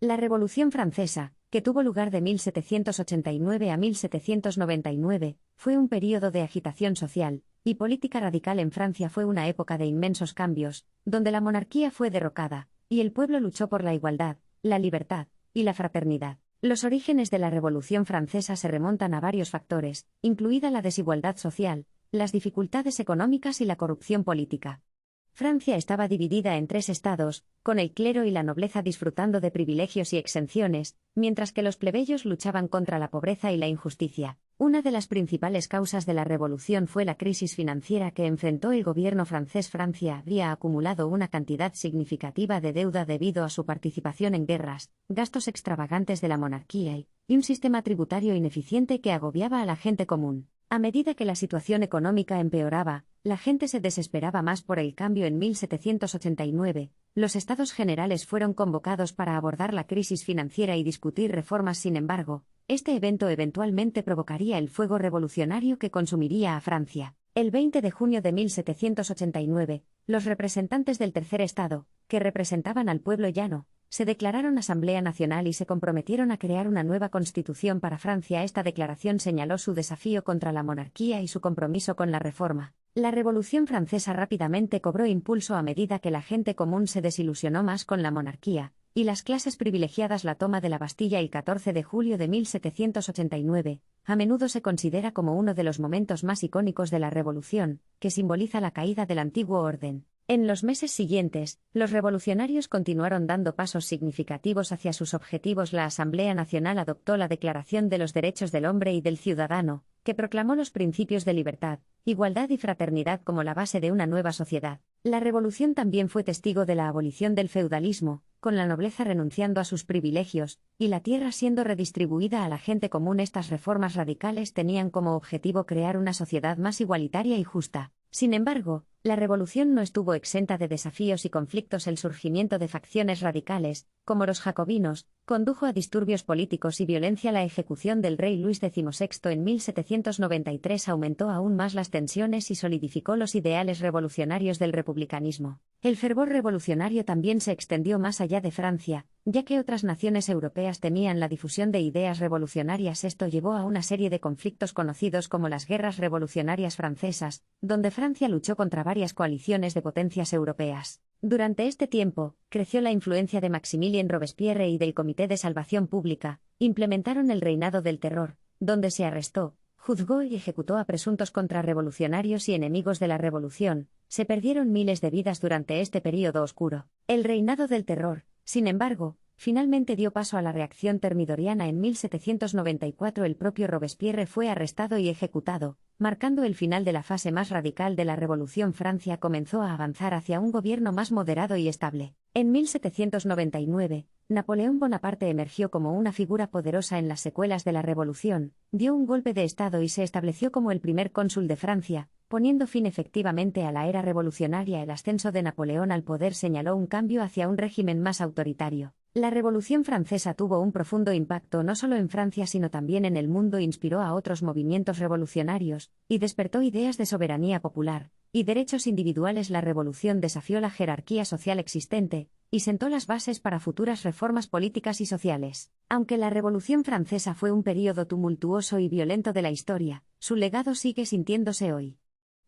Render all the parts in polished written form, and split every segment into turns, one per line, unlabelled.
La Revolución Francesa, que tuvo lugar de 1789 a 1799, fue un período de agitación social y política radical en Francia. Fue una época de inmensos cambios, donde la monarquía fue derrocada, y el pueblo luchó por la igualdad, la libertad y la fraternidad. Los orígenes de la Revolución Francesa se remontan a varios factores, incluida la desigualdad social, las dificultades económicas y la corrupción política. Francia estaba dividida en tres estados, con el clero y la nobleza disfrutando de privilegios y exenciones, mientras que los plebeyos luchaban contra la pobreza y la injusticia. Una de las principales causas de la revolución fue la crisis financiera que enfrentó el gobierno francés. Francia había acumulado una cantidad significativa de deuda debido a su participación en guerras, gastos extravagantes de la monarquía y un sistema tributario ineficiente que agobiaba a la gente común. A medida que la situación económica empeoraba, la gente se desesperaba más por el cambio. En 1789, los Estados Generales fueron convocados para abordar la crisis financiera y discutir reformas. Sin embargo, este evento eventualmente provocaría el fuego revolucionario que consumiría a Francia. El 20 de junio de 1789, los representantes del Tercer Estado, que representaban al pueblo llano, se declararon Asamblea Nacional y se comprometieron a crear una nueva constitución para Francia. Esta declaración señaló su desafío contra la monarquía y su compromiso con la reforma. La Revolución Francesa rápidamente cobró impulso a medida que la gente común se desilusionó más con la monarquía, y las clases privilegiadas. La toma de la Bastilla el 14 de julio de 1789, a menudo se considera como uno de los momentos más icónicos de la Revolución, que simboliza la caída del antiguo orden. En los meses siguientes, los revolucionarios continuaron dando pasos significativos hacia sus objetivos. La Asamblea Nacional adoptó la Declaración de los Derechos del Hombre y del Ciudadano, que proclamó los principios de libertad, igualdad y fraternidad como la base de una nueva sociedad. La revolución también fue testigo de la abolición del feudalismo, con la nobleza renunciando a sus privilegios, y la tierra siendo redistribuida a la gente común. Estas reformas radicales tenían como objetivo crear una sociedad más igualitaria y justa. Sin embargo, la revolución no estuvo exenta de desafíos y conflictos. El surgimiento de facciones radicales, como los jacobinos, condujo a disturbios políticos y violencia. La ejecución del rey Luis XVI en 1793 aumentó aún más las tensiones y solidificó los ideales revolucionarios del republicanismo. El fervor revolucionario también se extendió más allá de Francia, ya que otras naciones europeas temían la difusión de ideas revolucionarias. Esto llevó a una serie de conflictos conocidos como las Guerras Revolucionarias Francesas, donde Francia luchó contra varias coaliciones de potencias europeas. Durante este tiempo, creció la influencia de Maximilien Robespierre y del Comité de Salvación Pública. Implementaron el reinado del terror, donde se arrestó, juzgó y ejecutó a presuntos contrarrevolucionarios y enemigos de la revolución. Se perdieron miles de vidas durante este período oscuro. El reinado del terror, sin embargo, finalmente dio paso a la reacción termidoriana. En 1794 el propio Robespierre fue arrestado y ejecutado, marcando el final de la fase más radical de la revolución. Francia comenzó a avanzar hacia un gobierno más moderado y estable. En 1799, Napoleón Bonaparte emergió como una figura poderosa en las secuelas de la revolución, dio un golpe de Estado y se estableció como el primer cónsul de Francia, poniendo fin efectivamente a la era revolucionaria. El ascenso de Napoleón al poder señaló un cambio hacia un régimen más autoritario. La Revolución Francesa tuvo un profundo impacto no solo en Francia sino también en el mundo. Inspiró a otros movimientos revolucionarios, y despertó ideas de soberanía popular y derechos individuales. La revolución desafió la jerarquía social existente, y sentó las bases para futuras reformas políticas y sociales. Aunque la Revolución Francesa fue un período tumultuoso y violento de la historia, su legado sigue sintiéndose hoy.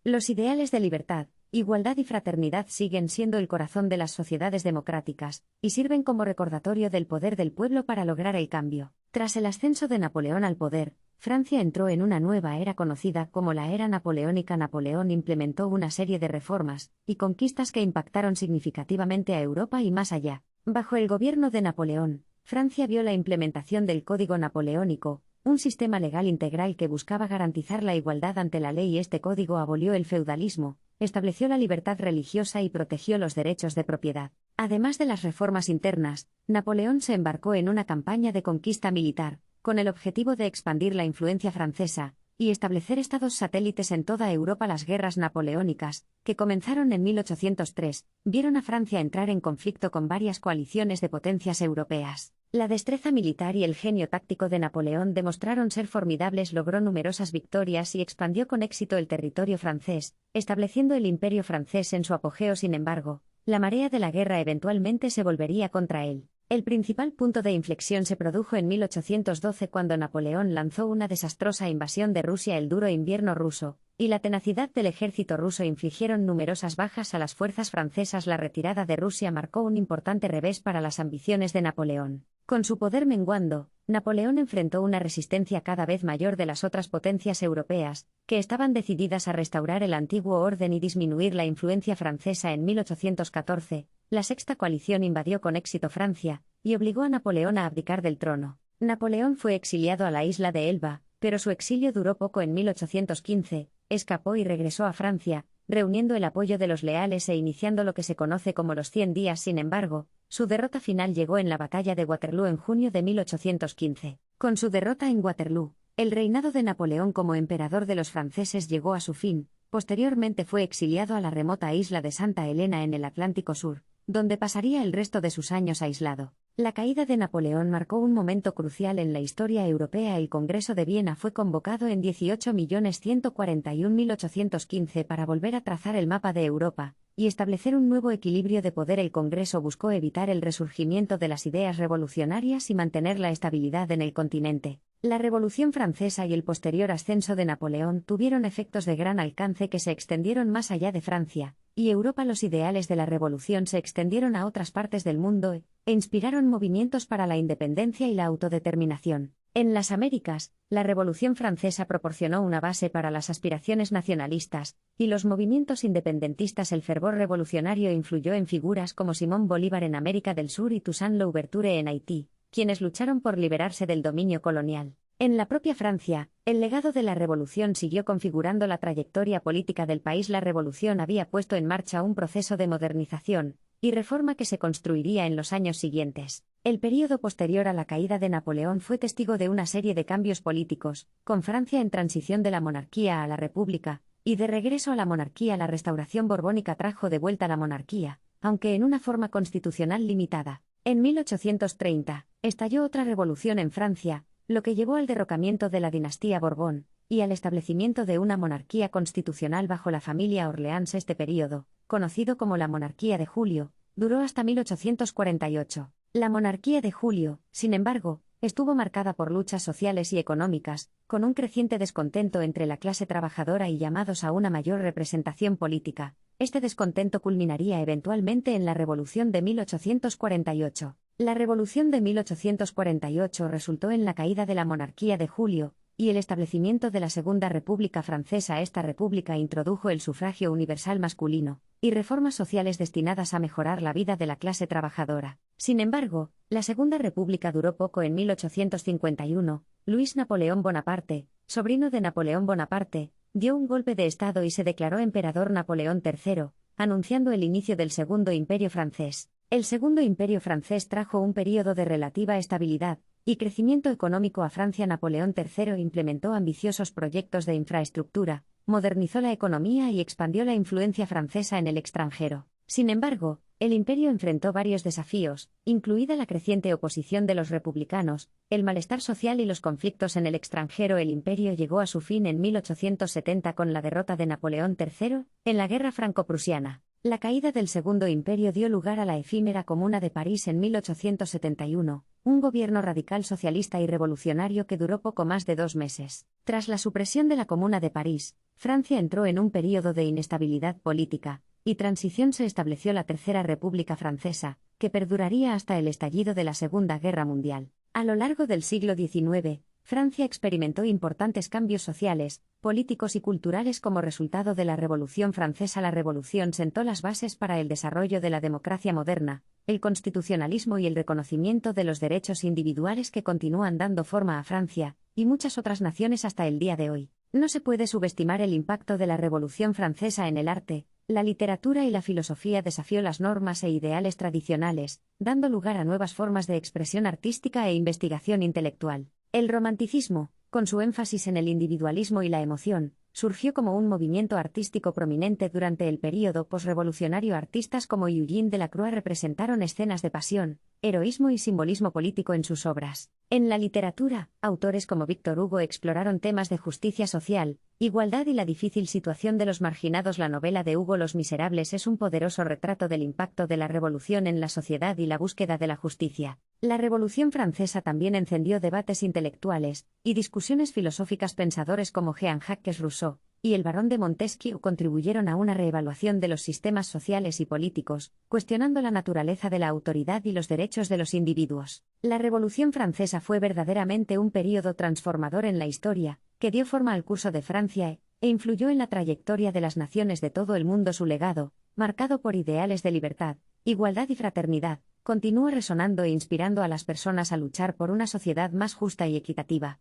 Los ideales de libertad, igualdad y fraternidad siguen siendo el corazón de las sociedades democráticas, y sirven como recordatorio del poder del pueblo para lograr el cambio. Tras el ascenso de Napoleón al poder, Francia entró en una nueva era conocida como la era napoleónica. Napoleón implementó una serie de reformas y conquistas que impactaron significativamente a Europa y más allá. Bajo el gobierno de Napoleón, Francia vio la implementación del Código Napoleónico, un sistema legal integral que buscaba garantizar la igualdad ante la ley. Este código abolió el feudalismo, estableció la libertad religiosa y protegió los derechos de propiedad. Además de las reformas internas, Napoleón se embarcó en una campaña de conquista militar, con el objetivo de expandir la influencia francesa y establecer estados satélites en toda Europa. Las guerras napoleónicas, que comenzaron en 1803, vieron a Francia entrar en conflicto con varias coaliciones de potencias europeas. La destreza militar y el genio táctico de Napoleón demostraron ser formidables. Logró numerosas victorias y expandió con éxito el territorio francés, estableciendo el Imperio francés en su apogeo. Sin embargo, la marea de la guerra eventualmente se volvería contra él. El principal punto de inflexión se produjo en 1812 cuando Napoleón lanzó una desastrosa invasión de Rusia. El duro invierno ruso y la tenacidad del ejército ruso infligieron numerosas bajas a las fuerzas francesas. La retirada de Rusia marcó un importante revés para las ambiciones de Napoleón. Con su poder menguando, Napoleón enfrentó una resistencia cada vez mayor de las otras potencias europeas, que estaban decididas a restaurar el antiguo orden y disminuir la influencia francesa. En 1814, la Sexta Coalición invadió con éxito Francia, y obligó a Napoleón a abdicar del trono. Napoleón fue exiliado a la isla de Elba, pero su exilio duró poco. En 1815, escapó y regresó a Francia, reuniendo el apoyo de los leales e iniciando lo que se conoce como los 100 días. Sin embargo, su derrota final llegó en la batalla de Waterloo en junio de 1815. Con su derrota en Waterloo, el reinado de Napoleón como emperador de los franceses llegó a su fin. Posteriormente fue exiliado a la remota isla de Santa Helena en el Atlántico Sur, donde pasaría el resto de sus años aislado. La caída de Napoleón marcó un momento crucial en la historia europea. El Congreso de Viena fue convocado en 18.141.815 para volver a trazar el mapa de Europa y establecer un nuevo equilibrio de poder. El Congreso buscó evitar el resurgimiento de las ideas revolucionarias y mantener la estabilidad en el continente. La Revolución Francesa y el posterior ascenso de Napoleón tuvieron efectos de gran alcance que se extendieron más allá de Francia y Europa. Los ideales de la Revolución se extendieron a otras partes del mundo e inspiraron movimientos para la independencia y la autodeterminación. En las Américas, la Revolución Francesa proporcionó una base para las aspiraciones nacionalistas y los movimientos independentistas. El fervor revolucionario influyó en figuras como Simón Bolívar en América del Sur y Toussaint Louverture en Haití, quienes lucharon por liberarse del dominio colonial. En la propia Francia, el legado de la Revolución siguió configurando la trayectoria política del país. La Revolución había puesto en marcha un proceso de modernización y reforma que se construiría en los años siguientes. El período posterior a la caída de Napoleón fue testigo de una serie de cambios políticos, con Francia en transición de la monarquía a la república, y de regreso a la monarquía. La restauración borbónica trajo de vuelta la monarquía, aunque en una forma constitucional limitada. En 1830, estalló otra revolución en Francia, lo que llevó al derrocamiento de la dinastía Borbón y al establecimiento de una monarquía constitucional bajo la familia Orleans. Este período, conocido como la Monarquía de Julio, duró hasta 1848. La Monarquía de Julio, sin embargo, estuvo marcada por luchas sociales y económicas, con un creciente descontento entre la clase trabajadora y llamados a una mayor representación política. Este descontento culminaría eventualmente en la Revolución de 1848. La Revolución de 1848 resultó en la caída de la Monarquía de Julio y el establecimiento de la Segunda República Francesa. Esta república introdujo el sufragio universal masculino y reformas sociales destinadas a mejorar la vida de la clase trabajadora. Sin embargo, la Segunda República duró poco. En 1851, Luis Napoleón Bonaparte, sobrino de Napoleón Bonaparte, dio un golpe de Estado y se declaró emperador Napoleón III, anunciando el inicio del Segundo Imperio francés. El Segundo Imperio francés trajo un período de relativa estabilidad y crecimiento económico a Francia. Napoleón III implementó ambiciosos proyectos de infraestructura, modernizó la economía y expandió la influencia francesa en el extranjero. Sin embargo, el imperio enfrentó varios desafíos, incluida la creciente oposición de los republicanos, el malestar social y los conflictos en el extranjero. El imperio llegó a su fin en 1870 con la derrota de Napoleón III en la Guerra Franco-Prusiana. La caída del Segundo Imperio dio lugar a la efímera Comuna de París en 1871, un gobierno radical socialista y revolucionario que duró poco más de 2 meses. Tras la supresión de la Comuna de París, Francia entró en un período de inestabilidad política y transición. Se estableció la Tercera República Francesa, que perduraría hasta el estallido de la Segunda Guerra Mundial. A lo largo del siglo XIX, Francia experimentó importantes cambios sociales, políticos y culturales como resultado de la Revolución Francesa. La Revolución sentó las bases para el desarrollo de la democracia moderna, el constitucionalismo y el reconocimiento de los derechos individuales que continúan dando forma a Francia y muchas otras naciones hasta el día de hoy. No se puede subestimar el impacto de la Revolución Francesa en el arte. La literatura y la filosofía desafió las normas e ideales tradicionales, dando lugar a nuevas formas de expresión artística e investigación intelectual. El romanticismo, con su énfasis en el individualismo y la emoción, surgió como un movimiento artístico prominente durante el período posrevolucionario. Artistas como Eugène Delacroix representaron escenas de pasión, heroísmo y simbolismo político en sus obras. En la literatura, autores como Víctor Hugo exploraron temas de justicia social Igualdad y la difícil situación de los marginados. La novela de Hugo Los Miserables es un poderoso retrato del impacto de la revolución en la sociedad y la búsqueda de la justicia. La Revolución Francesa también encendió debates intelectuales y discusiones filosóficas. Pensadores como Jean-Jacques Rousseau y el barón de Montesquieu contribuyeron a una reevaluación de los sistemas sociales y políticos, cuestionando la naturaleza de la autoridad y los derechos de los individuos. La Revolución Francesa fue verdaderamente un período transformador en la historia, que dio forma al curso de Francia e influyó en la trayectoria de las naciones de todo el mundo. Su legado, marcado por ideales de libertad, igualdad y fraternidad, continúa resonando e inspirando a las personas a luchar por una sociedad más justa y equitativa.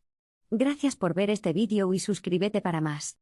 Gracias por ver este vídeo y suscríbete para más.